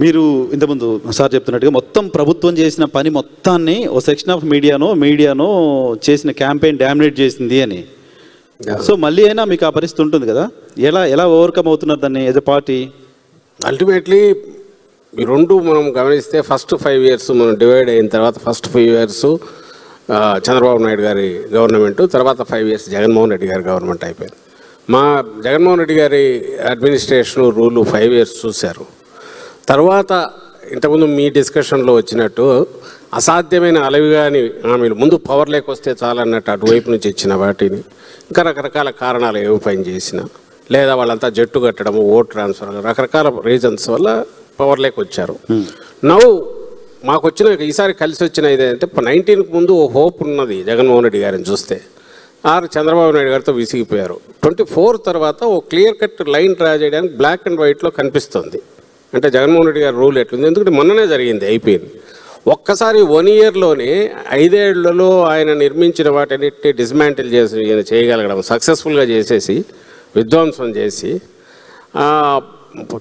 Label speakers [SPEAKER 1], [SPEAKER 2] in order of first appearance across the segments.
[SPEAKER 1] మీరు ఇంతకుముందు సార్ చెప్తున్నట్టుగా మొత్తం ప్రభుత్వం చేసిన పని మొత్తాన్ని ఓ సెక్షన్ ఆఫ్ మీడియానో చేసిన క్యాంపెయిన్ డామినేట్ చేసింది అని. సో మళ్ళీ అయినా మీకు ఆ పరిస్థితి ఉంటుంది కదా, ఎలా ఓవర్కమ్ అవుతున్నారు దాన్ని యాజ్ ఎ పార్టీ?
[SPEAKER 2] అల్టిమేట్లీ ఈ రెండు మనం గమనిస్తే ఫస్ట్ 5 years మనం డివైడ్ అయిన తర్వాత ఫస్ట్ 5 years చంద్రబాబు నాయుడు గారి గవర్నమెంట్, తర్వాత 5 years జగన్మోహన్ రెడ్డి గారి గవర్నమెంట్ అయిపోయింది. మా జగన్మోహన్ రెడ్డి గారి అడ్మినిస్ట్రేషన్ రూలు 5 years చూశారు. తర్వాత ఇంతకుముందు మీ డిస్కషన్లో వచ్చినట్టు అసాధ్యమైన అలవిగాని హామీలు, ముందు పవర్ లేకొస్తే చాలన్నట్టు అటువైపు నుంచి ఇచ్చిన వాటిని ఇంకా రకరకాల కారణాలు ఏమి పని చేసినా, లేదా వాళ్ళంతా జట్టు కట్టడము, ఓట్ ట్రాన్స్ఫర్, రకరకాల రీజన్స్ వల్ల పవర్ లేకొచ్చారు. నవ్వు మాకు వచ్చిన ఈసారి కలిసి వచ్చిన ఇదేంటే 19కు ముందు ఓ హోప్ ఉన్నది జగన్మోహన్ రెడ్డి గారిని చూస్తే. చంద్రబాబు నాయుడు గారితో విసిగిపోయారు. 24 తర్వాత ఓ క్లియర్ కట్ లైన్ డ్రా చేయడానికి బ్లాక్ అండ్ వైట్లో కనిపిస్తుంది. అంటే జగన్మోహన్ రెడ్డి గారి రూల్ ఎట్లుంది, ఎందుకంటే మొన్ననే జరిగింది, అయిపోయింది. ఒక్కసారి 1 yearలోనే 5 ఏళ్లలో ఆయన నిర్మించిన వాటిని డిస్మాంటిల్ చేసి చేయగలగడం, సక్సెస్ఫుల్గా చేసేసి విధ్వంసం చేసి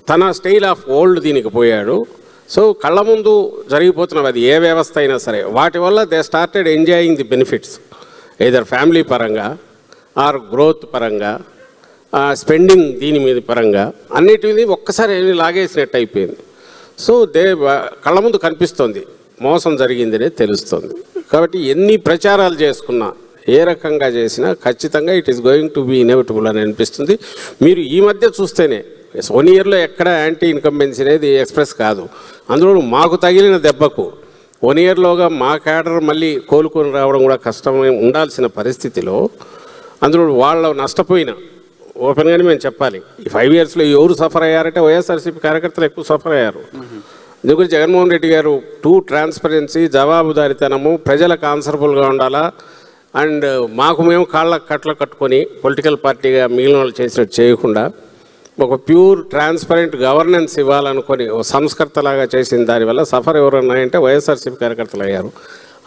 [SPEAKER 2] తన స్టైల్ ఆఫ్ ఓల్డ్ దీనికి పోయాడు. సో కళ్ళ ముందు జరిగిపోతున్నవి, అది ఏ వ్యవస్థ అయినా సరే, వాటి వల్ల they started enjoying the benefits either family పరంగా ఆర్ గ్రోత్ పరంగా, స్పెండింగ్ దీని మీద పరంగా, అన్నిటి ఒక్కసారి లాగేసినట్టు అయిపోయింది. సో కళ్ళ ముందు కనిపిస్తుంది మోసం జరిగిందనే తెలుస్తుంది. కాబట్టి ఎన్ని ప్రచారాలు చేసుకున్నా, ఏ రకంగా చేసినా ఖచ్చితంగా it is going to be inevitable అని అనిపిస్తుంది. మీరు ఈ మధ్య చూస్తేనే 1 yearలో ఎక్కడ యాంటీ ఇన్కంబెన్సీ అనేది ఎక్స్ప్రెస్ కాదు. అందులో మాకు తగిలిన దెబ్బకు 1 yearలోగా మా క్యాడర్ మళ్ళీ కోలుకొని రావడం కూడా కష్టమై ఉండాల్సిన పరిస్థితిలో, అందులో వాళ్ళు నష్టపోయిన ఓపెన్గానే మేము చెప్పాలి, ఈ 5 yearsలో ఎవరు సఫర్ అయ్యారంటే వైఎస్ఆర్సీపీ కార్యకర్తలు ఎక్కువ సఫర్ అయ్యారు. ఎందుకంటే జగన్మోహన్ రెడ్డి గారు ట్రాన్స్పరెన్సీ, జవాబుదారితనము, ప్రజలకు ఆన్సరబుల్గా ఉండాలా, అండ్ మాకు మేము కాళ్ళ కట్టలు కట్టుకొని పొలిటికల్ పార్టీగా మిగిలిన వాళ్ళు చేసినట్టు చేయకుండా ఒక ప్యూర్ ట్రాన్స్పరెంట్ గవర్నెన్స్ ఇవ్వాలనుకొని ఓ సంస్కర్తలాగా చేసిన దానివల్ల సఫర్ ఎవరు ఉన్నాయంటే వైఎస్ఆర్సీపీ కార్యకర్తలు అయ్యారు.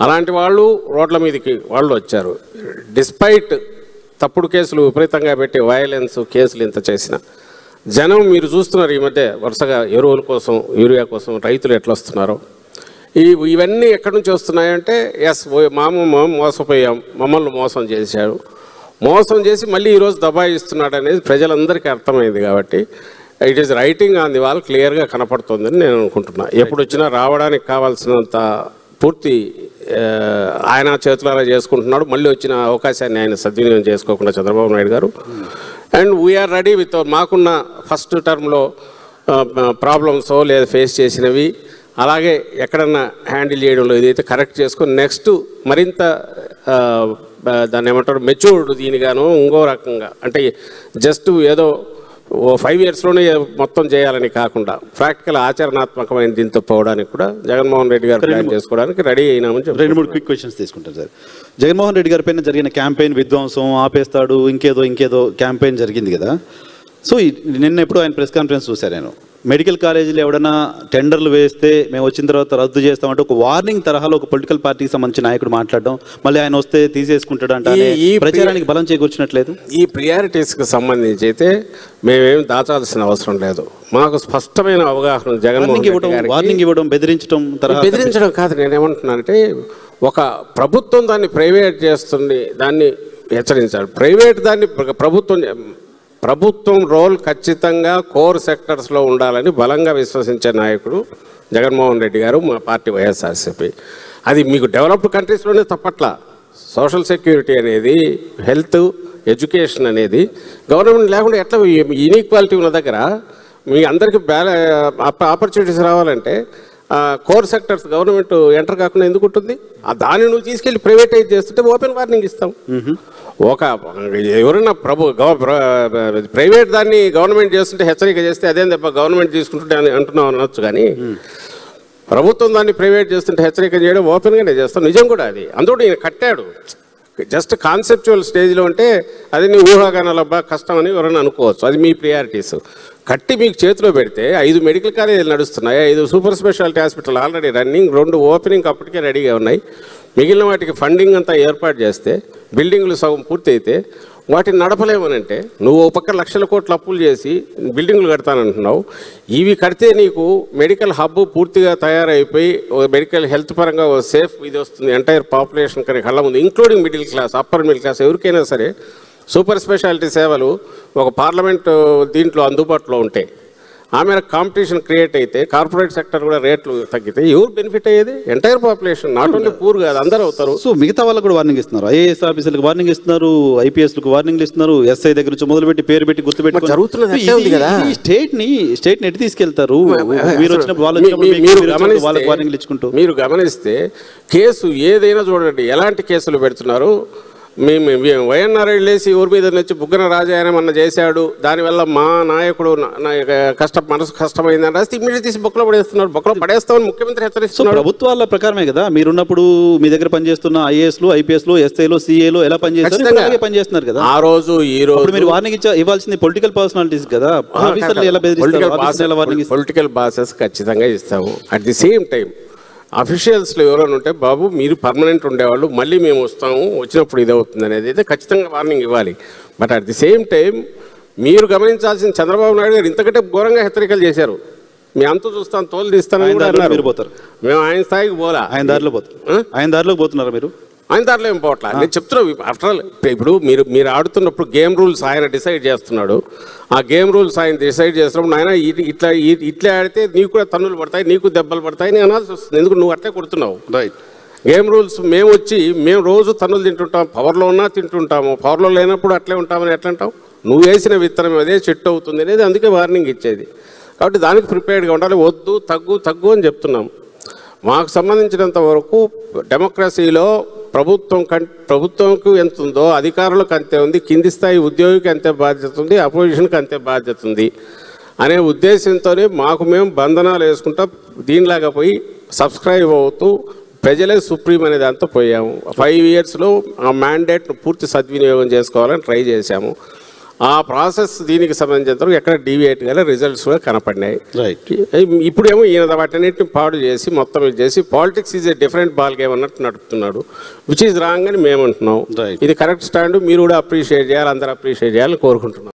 [SPEAKER 2] అలాంటి వాళ్ళు రోడ్ల మీదకి వాళ్ళు వచ్చారు. డిస్పైట్ తప్పుడు కేసులు విపరీతంగా పెట్టి వయలెన్స్ కేసులు ఇంత చేసిన జనం మీరు చూస్తున్నారు. ఈ మధ్య వరుసగా ఎరువుల కోసం, యూరియా కోసం రైతులు ఎట్లా వస్తున్నారో, ఇవన్నీ ఎక్కడి నుంచి వస్తున్నాయంటే మోసపోయాం, మమ్మల్ని మోసం చేశాడు, మోసం చేసి మళ్ళీ ఈరోజు దబాయిస్తున్నాడు అనేది ప్రజలందరికీ అర్థమైంది. కాబట్టి it is writing on the wall క్లియర్గా కనపడుతుందని నేను అనుకుంటున్నా. ఎప్పుడు వచ్చినా రావడానికి కావాల్సినంత పూర్తి ఆయన చేతులారా చేసుకుంటున్నాడు. మళ్ళీ వచ్చిన అవకాశాన్ని ఆయన సద్వినియోగం చేసుకోకుండా చంద్రబాబు నాయుడు గారు. అండ్ వీఆర్ రెడీ విత్ మాకున్న ఫస్ట్ టర్మ్లో ప్రాబ్లమ్స్ లేదా ఫేస్ చేసినవి, అలాగే ఎక్కడన్నా హ్యాండిల్ చేయడంలో ఏదైతే కరెక్ట్ చేసుకొని నెక్స్ట్ మరింత దాన్ని ఏమంటారు మెచ్యూర్డ్ దీనిగాను ఇంకో రకంగా, అంటే జస్ట్ ఏదో 5 yearsలోనే మొత్తం చేయాలని కాకుండా ప్రాక్టికల్ ఆచరణాత్మకమైన దీంతో పోవడానికి కూడా జగన్మోహన్ రెడ్డి గారు ప్లాన్ చేసుకోవడానికి రెడీ అయినామని చెప్పి
[SPEAKER 1] 2-3 క్విక్ క్వశ్చన్స్ తీసుకుంటారు సార్. జగన్మోహన్ రెడ్డి గారి పైన జరిగిన క్యాంపెయిన్ విధ్వంసం, ఆపేస్తాడు, ఇంకేదో క్యాంపెయిన్ జరిగింది కదా. సో నిన్న ఎప్పుడు ఆయన ప్రెస్ కాన్ఫరెన్స్ చూశాను నేను. మెడికల్ కాలేజీలు ఎవడన్నా టెండర్లు వేస్తే మేము వచ్చిన తర్వాత రద్దు చేస్తామంటే ఒక వార్నింగ్ తరహాలో ఒక పొలిటికల్ పార్టీకి సంబంధించిన నాయకుడు మాట్లాడడం, మళ్ళీ ఆయన వస్తే తీసేసుకుంటాడు అంటే ఈ ప్రచారానికి బలం చేకూర్చినట్లేదు.
[SPEAKER 2] ఈ ప్రియారిటీస్కి సంబంధించి అయితే మేమేం దాచాల్సిన అవసరం లేదు. మాకు స్పష్టమైన అవగాహన
[SPEAKER 1] వార్నింగ్ ఇవ్వడం,
[SPEAKER 2] బెదిరించడం కాదు. నేనేమంటున్నానంటే ఒక ప్రభుత్వం దాన్ని ప్రైవేట్ చేస్తుంది, దాన్ని హెచ్చరించాలి. ప్రైవేట్ దాన్ని ప్రభుత్వం రోల్ ఖచ్చితంగా కోర్ సెక్టర్స్లో ఉండాలని బలంగా విశ్వసించే నాయకుడు జగన్మోహన్ రెడ్డి గారు, మా పార్టీ వైఎస్ఆర్సీపీ. అది మీకు డెవలప్డ్ కంట్రీస్లోనే తప్పట్లా. సోషల్ సెక్యూరిటీ అనేది, హెల్త్, ఎడ్యుకేషన్ అనేది గవర్నమెంట్ లేకుండా ఎట్లా ఇన్ఈక్వాలిటీ ఉన్న దగ్గర మీ అందరికీ ఆపర్చునిటీస్ రావాలంటే కోర్ సెక్టర్స్ గవర్నమెంట్ ఎంటర్ కాకుండా ఎందుకు ఉంటుంది? దాన్ని నువ్వు తీసుకెళ్ళి ప్రైవేటైజ్ చేస్తుంటే ఓపెన్ వార్నింగ్ ఇస్తాం. ఎవరైనా ప్రైవేట్ దాన్ని గవర్నమెంట్ చేస్తుంటే హెచ్చరిక చేస్తే అదేం తప్ప గవర్నమెంట్ తీసుకుంటుంటే అని అంటున్నావు అనొచ్చు. కానీ ప్రభుత్వం దాన్ని ప్రైవేట్ చేస్తుంటే హెచ్చరిక చేయడం ఓపెన్గానే చేస్తాం. నిజం కూడా అది. అందులో ఈయన కట్టాడు. జస్ట్ కాన్సెప్చువల్ స్టేజ్లో ఉంటే అది నీ ఊహాగానాలబ్బా కష్టం అని ఎవరైనా అనుకోవచ్చు. అది మీ ప్రియారిటీస్. కట్టి మీకు చేతిలో పెడితే 5 మెడికల్ కాలేజీలు నడుస్తున్నాయి, 5 super speciality hospital already running, 2 opening అప్పటికే రెడీగా ఉన్నాయి. మిగిలిన వాటికి ఫండింగ్ అంతా ఏర్పాటు చేస్తే, బిల్డింగ్లు సగం పూర్తి అయితే వాటిని నడపలేమనంటే నువ్వు ఒక పక్క లక్షల కోట్ల అప్పులు చేసి బిల్డింగులు కడతానంటున్నావు. ఇవి కడితే నీకు మెడికల్ హబ్ పూర్తిగా తయారైపోయి మెడికల్ హెల్త్ పరంగా సేఫ్ ఇది వస్తుంది ఎంటైర్ పాపులేషన్ కానీ కళ్ళ ముందు, including middle class, upper middle class, ఎవరికైనా సరే సూపర్ స్పెషాలిటీ సేవలు ఒక పార్లమెంట్ దీంట్లో అందుబాటులో ఉంటాయి. ఆమె కాంపిటీషన్ క్రియేట్ అయితే కార్పొరేట్ సెక్టర్ కూడా రేట్లు తగ్గితే ఎవరు బెనిఫిట్ అయ్యేది? Entire population, not only poor కాదు, అందరూ అవుతారు.
[SPEAKER 1] సో మిగతా వాళ్ళకు కూడా వార్నింగ్ ఇస్తున్నారు, ఐఏఎస్ ఆఫీసర్లకు వార్నింగ్ ఇస్తున్నారు, ఐపీఎస్లకు వార్నింగ్ ఇస్తున్నారు, ఎస్ఐ దగ్గర నుంచి మొదలుపెట్టి పేరు పెట్టి గుర్తుపెట్టి
[SPEAKER 2] జరుగుతున్నది కదా.
[SPEAKER 1] స్టేట్ ని ఎటు తీసుకెళ్తారు? మీరు వచ్చినప్పుడు వాళ్ళకి వార్నింగ్లు ఇచ్చుకుంటూ
[SPEAKER 2] మీరు గమనిస్తే కేసు ఏదైనా చూడండి, ఎలాంటి కేసులు పెడుతున్నారు. మేము వైఎన్ఆర్ వెళ్ళేసి ఊరి మీద వచ్చి బుగ్గన రాజాయన మన చేశాడు, దానివల్ల మా నాయకుడు మనసు కష్టమైందని రాస్తే ఇమీడియట్ తీసి బొక్కలో పడేస్తున్నారు. బొక్కలో పడేస్తామని ముఖ్యమంత్రి హెచ్చరిస్తున్నారు.
[SPEAKER 1] ప్రభుత్వాల ప్రకారమే కదా మీరున్నప్పుడు మీ దగ్గర పనిచేస్తున్న ఐఏఎస్లు, ఐపీఎస్లు, ఎస్ఐలు, సిఏలు ఎలా పనిచేస్తున్నారు కదా.
[SPEAKER 2] ఆ రోజు ఈ రోజు
[SPEAKER 1] మీరు వార్నింగ్ ఇవ్వాల్సింది పొలిటికల్ పర్సనాలిటీస్ కదా.
[SPEAKER 2] పొలిటికల్ బాసెస్ ఖచ్చితంగా ఇస్తాము. అట్ ది సేమ్ టైం అఫీషియల్స్లో ఎవరైనా ఉంటే బాబు మీరు పర్మనెంట్ ఉండేవాళ్ళు, మళ్ళీ మేము వస్తాము, వచ్చినప్పుడు ఇది అవుతుంది అనేది అయితే ఖచ్చితంగా వార్నింగ్ ఇవ్వాలి. But at the same time మీరు గమనించాల్సిన చంద్రబాబు నాయుడు గారు ఇంతకంటే ఘోరంగా హెచ్చరికలు చేశారు. మీ అంత చూస్తాను, తోలు తీస్తానని కూడా అన్నారు. మేము ఆయన స్థాయికి పోలా,
[SPEAKER 1] ఆయన దారిలో పోతున్నారు. మీరు
[SPEAKER 2] ఆయన దాంట్లో ఏం పోవట్లా. నేను చెప్తున్నాను, ఆఫ్టర్ ఆల్ ఇప్పుడు మీరు ఆడుతున్నప్పుడు గేమ్ రూల్స్ ఆయన డిసైడ్ చేస్తున్నాడు. ఆ గేమ్ రూల్స్ ఆయన డిసైడ్ చేస్తున్నప్పుడు ఆయన ఇట్లా ఆడితే నీకు కూడా తన్నులు పడతాయి, నీకు దెబ్బలు పడతాయి అని అనాల్సి వస్తుంది. ఎందుకు నువ్వు అట్లే కొడుతున్నావు?
[SPEAKER 1] రైట్.
[SPEAKER 2] గేమ్ రూల్స్ మేము రోజు తన్నులు తింటుంటాం, పవర్లో ఉన్నా తింటుంటాము, పవర్లో లేనప్పుడు అట్లే ఉంటామని ఎట్లా అంటావు? నువ్వు వేసిన విత్తనం అదే చెట్టు అవుతుంది అనేది అందుకే వార్నింగ్ ఇచ్చేది. కాబట్టి దానికి ప్రిపేర్డ్గా ఉండాలి. వద్దు, తగ్గు అని చెప్తున్నాం. మాకు సంబంధించినంత వరకు డెమోక్రసీలో ప్రభుత్వంకు ఎంత ఉందో అధికారులకు అంతే ఉంది, కింది స్థాయి ఉద్యోగికి అంతే బాధ్యత ఉంది, అపోజిషన్కి అంతే బాధ్యత ఉంది అనే ఉద్దేశంతోనే మేము బంధనాలు వేసుకుంటా దీనిలాగా పోయి సబ్స్క్రైబ్ అవుతూ ప్రజలే సుప్రీం అనే దాంతో పోయాము. 5 ఇయర్స్లో ఆ మ్యాండేట్ను పూర్తి సద్వినియోగం చేసుకోవాలని ట్రై చేశాము. ఆ ప్రాసెస్ దీనికి సంబంధించినంత ఎక్కడ డీవియేట్ గా రిజల్ట్స్ కూడా కనపడినాయి. ఇప్పుడేమో ఈయన వాటన్నిటిని పాడు చేసి మొత్తం ఇది చేసి politics is a different ball game అన్నట్టు నడుపుతున్నాడు. విచ్ ఈజ్ రాంగ్ అని మేము అంటున్నాం. ఇది కరెక్ట్ స్టాండ్. మీరు కూడా అప్రిషియేట్ చేయాలి, అందరూ అప్రిషియేట్ చేయాలని కోరుకుంటున్నాం.